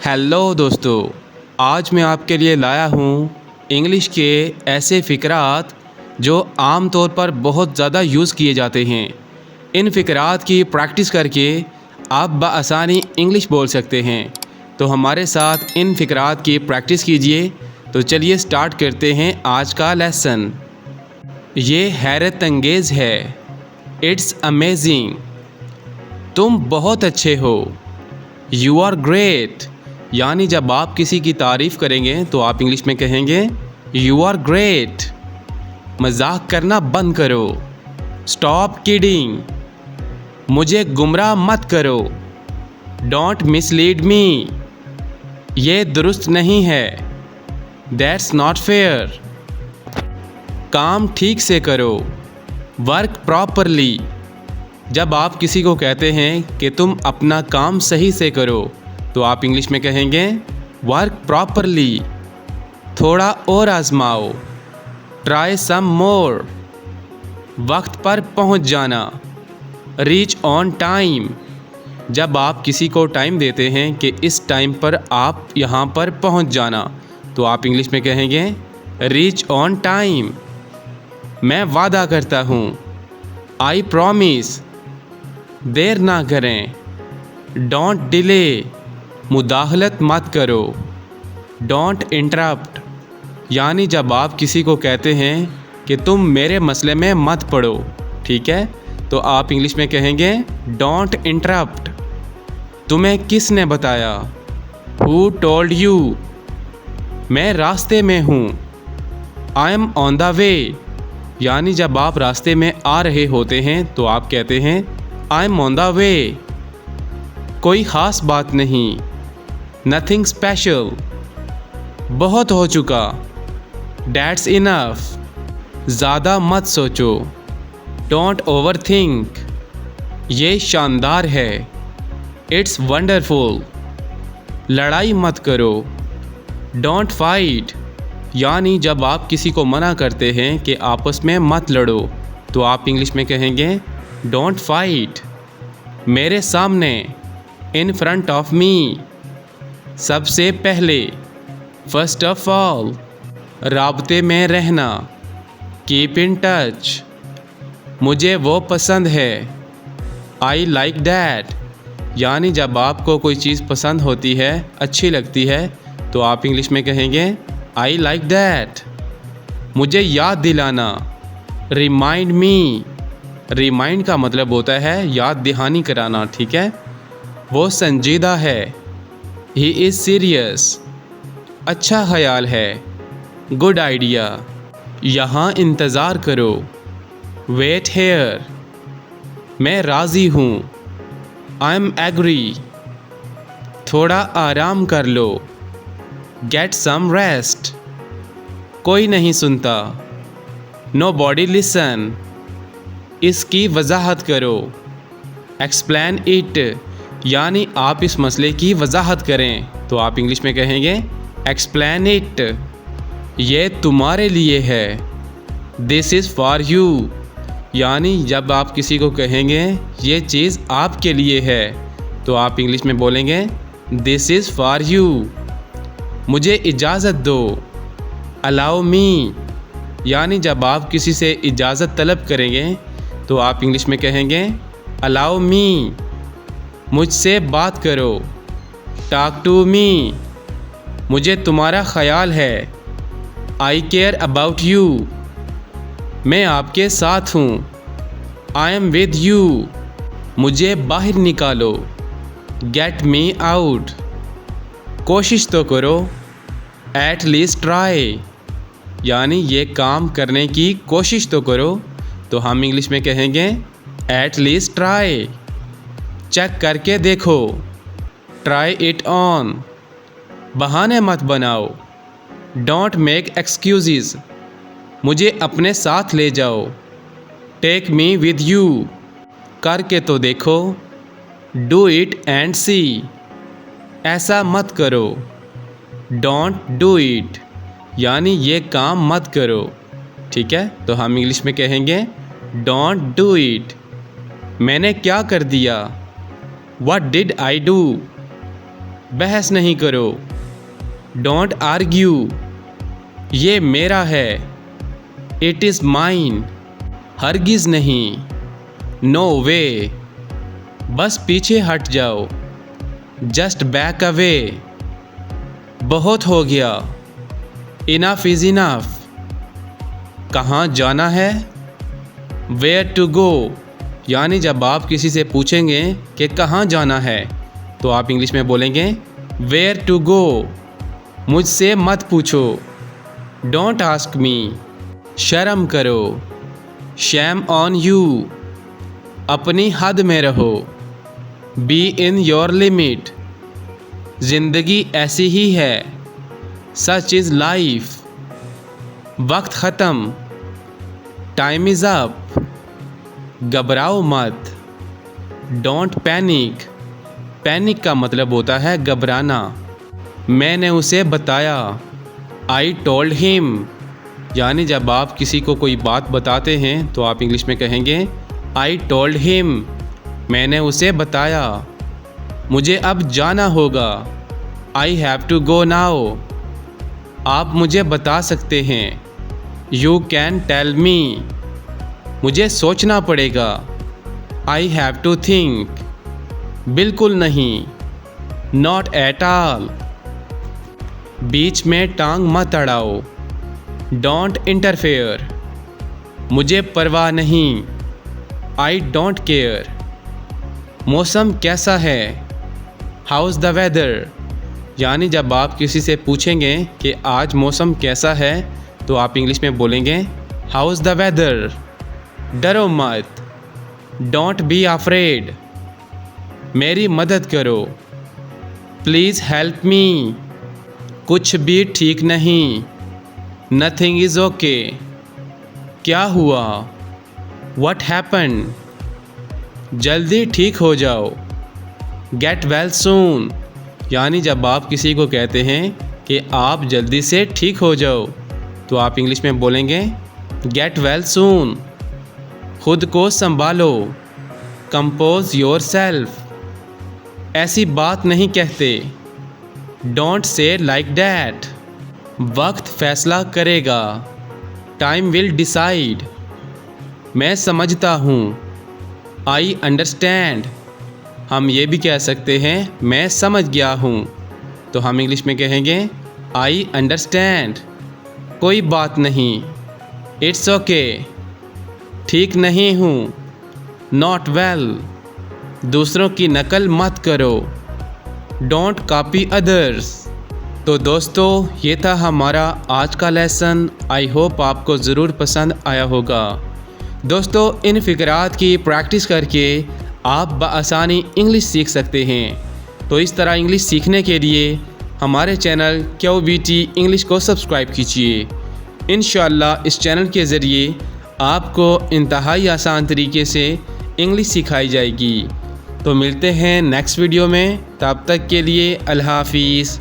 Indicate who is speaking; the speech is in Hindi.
Speaker 1: हेलो दोस्तों, आज मैं आपके लिए लाया हूँ इंग्लिश के ऐसे फ़िक्रात जो आम तौर पर बहुत ज़्यादा यूज़ किए जाते हैं। इन फ़िक्रात की प्रैक्टिस करके आप बआसानी इंग्लिश बोल सकते हैं। तो हमारे साथ इन फ़िक्रात की प्रैक्टिस कीजिए। तो चलिए स्टार्ट करते हैं आज का लेसन। ये हैरत अंगेज़ है। It's amazing. तुम बहुत अच्छे हो। You are great. यानी जब आप किसी की तारीफ़ करेंगे तो आप इंग्लिश में कहेंगे यू आर ग्रेट। मजाक करना बंद करो। Stop kidding. मुझे गुमराह मत करो। डोंट मिसलीड मी। ये दुरुस्त नहीं है। That's not fair. काम ठीक से करो। Work properly. जब आप किसी को कहते हैं कि तुम अपना काम सही से करो तो आप इंग्लिश में कहेंगे वर्क प्रॉपरली। थोड़ा और आजमाओ। ट्राई सम मोर। वक्त पर पहुंच जाना। Reach on time. जब आप किसी को टाइम देते हैं कि इस टाइम पर आप यहाँ पर पहुंच जाना तो आप इंग्लिश में कहेंगे रीच ऑन टाइम। मैं वादा करता हूँ। I promise. देर ना करें। Don't delay. मुदाखलत मत करो। Don't interrupt. यानी जब आप किसी को कहते हैं कि तुम मेरे मसले में मत पड़ो, ठीक है, तो आप इंग्लिश में कहेंगे डोंट इंटरप्ट। तुम्हें किसने बताया? Who told you? मैं रास्ते में हूँ। I M on the way. यानी जब आप रास्ते में आ रहे होते हैं तो आप कहते हैं I am on the way. कोई ख़ास बात नहीं। Nothing special. बहुत हो चुका। That's enough. ज़्यादा मत सोचो। Don't over think. ये शानदार है। It's wonderful. लड़ाई मत करो। Don't fight. यानी जब आप किसी को मना करते हैं कि आपस में मत लड़ो तो आप इंग्लिश में कहेंगे डोंट फाइट। मेरे सामने। In front of me. सबसे पहले। First of all. राब्ते में रहना। Keep in touch. मुझे वो पसंद है। I like that. यानी जब आपको कोई चीज़ पसंद होती है, अच्छी लगती है, तो आप इंग्लिश में कहेंगे आई लाइक दैट। मुझे याद दिलाना। Remind me. रिमाइंड का मतलब होता है याद दहानी कराना, ठीक है। वो संजीदा है। He is serious. अच्छा ख्याल है। Good idea. यहाँ इंतज़ार करो। Wait here. मैं राज़ी हूँ। I am agree. थोड़ा आराम कर लो। Get some rest. कोई नहीं सुनता। Nobody listen. इसकी वजाहत करो। Explain it. यानी आप इस मसले की वजाहत करें तो आप इंग्लिश में कहेंगे एक्सप्लेन इट। ये तुम्हारे लिए है। This is for you. यानी जब आप किसी को कहेंगे ये चीज़ आपके लिए है तो आप इंग्लिश में बोलेंगे दिस इज़ फॉर यू। मुझे इजाज़त दो। Allow me. यानी जब आप किसी से इजाज़त तलब करेंगे तो आप इंग्लिश में कहेंगे अलाउ मी। मुझसे बात करो। Talk to me. मुझे तुम्हारा ख्याल है। I care about you. मैं आपके साथ हूँ। I am with you. मुझे बाहर निकालो। Get me out. कोशिश तो करो। At least try. यानी ये काम करने की कोशिश तो करो तो हम इंग्लिश में कहेंगे एट लीस्ट ट्राई। चेक करके देखो। Try it on. बहाने मत बनाओ। Don't make excuse. मुझे अपने साथ ले जाओ। Take me with you. करके तो देखो। Do it and see. ऐसा मत करो। Don't do it. यानी ये काम मत करो, ठीक है, तो हम इंग्लिश में कहेंगे डोंट डू इट। मैंने क्या कर दिया? What did I do? बहस नहीं करो। डोंट आर्ग्यू, ये मेरा है। इट इज़ माइन, हरगिज़ नहीं। नो वे, बस पीछे हट जाओ। जस्ट बैक अवे, बहुत हो गया। इनफ इज़ इनफ, कहाँ जाना है। वेयर टू गो, यानी जब आप किसी से पूछेंगे कि कहाँ जाना है तो आप इंग्लिश में बोलेंगे वेयर टू गो। मुझसे मत पूछो। डोंट आस्क मी, शर्म करो। शैम ऑन यू, अपनी हद में रहो। बी इन योर लिमिट, ज़िंदगी ऐसी ही है। सच इज़ लाइफ, वक्त ख़त्म। टाइम इज़ अप, घबराओ मत। डोंट पैनिक, पैनिक का मतलब होता है घबराना। मैंने उसे बताया। आई टोल्ड हिम, यानी जब आप किसी को कोई बात बताते हैं तो आप इंग्लिश में कहेंगे आई टोल्ड हिम, मैंने उसे बताया। मुझे अब जाना होगा। I have to go now, आप मुझे बता सकते हैं। यू कैन टेल मी, मुझे सोचना पड़ेगा। आई हैव टू थिंक, बिल्कुल नहीं। नॉट एट ऑल, बीच में टांग मत अड़ाओ। डोंट इंटरफेयर, मुझे परवाह नहीं। आई डोंट केयर, मौसम कैसा है। हाउज़ द वेदर, यानी जब आप किसी से पूछेंगे कि आज मौसम कैसा है तो आप इंग्लिश में बोलेंगे हाउज़ द वेदर। डरो मत। डोंट बी अफ्रेड, मेरी मदद करो। प्लीज़ हेल्प मी, कुछ भी ठीक नहीं। नथिंग इज़ ओके, क्या हुआ। व्हाट हैपन, जल्दी ठीक हो जाओ। गेट वेल सून, यानी जब आप किसी को कहते हैं कि आप जल्दी से ठीक हो जाओ तो आप इंग्लिश में बोलेंगे गेट वेल सून। खुद को संभालो। कंपोज योर सेल्फ, ऐसी बात नहीं कहते। डोंट से लाइक डैट, वक्त फैसला करेगा। टाइम विल डिसाइड, मैं समझता हूँ। आई अंडरस्टैंड, हम ये भी कह सकते हैं मैं समझ गया हूँ तो हम इंग्लिश में कहेंगे आई अंडरस्टैंड। कोई बात नहीं। इट्स ओके, ठीक नहीं हूँ। नॉट वेल, दूसरों की नकल मत करो। Don't copy others. तो दोस्तों ये था हमारा आज का लेसन। आई होप आपको ज़रूर पसंद आया होगा। दोस्तों इन फ़िक्रात की प्रैक्टिस करके आप बआसानी इंग्लिश सीख सकते हैं। तो इस तरह इंग्लिश सीखने के लिए हमारे चैनल QVT इंग्लिश को सब्सक्राइब कीजिए। इंशाअल्लाह इस चैनल के ज़रिए आपको इंतहाई आसान तरीके से इंग्लिश सिखाई जाएगी। तो मिलते हैं नेक्स्ट वीडियो में, तब तक के लिए अल्लाह हाफिज़।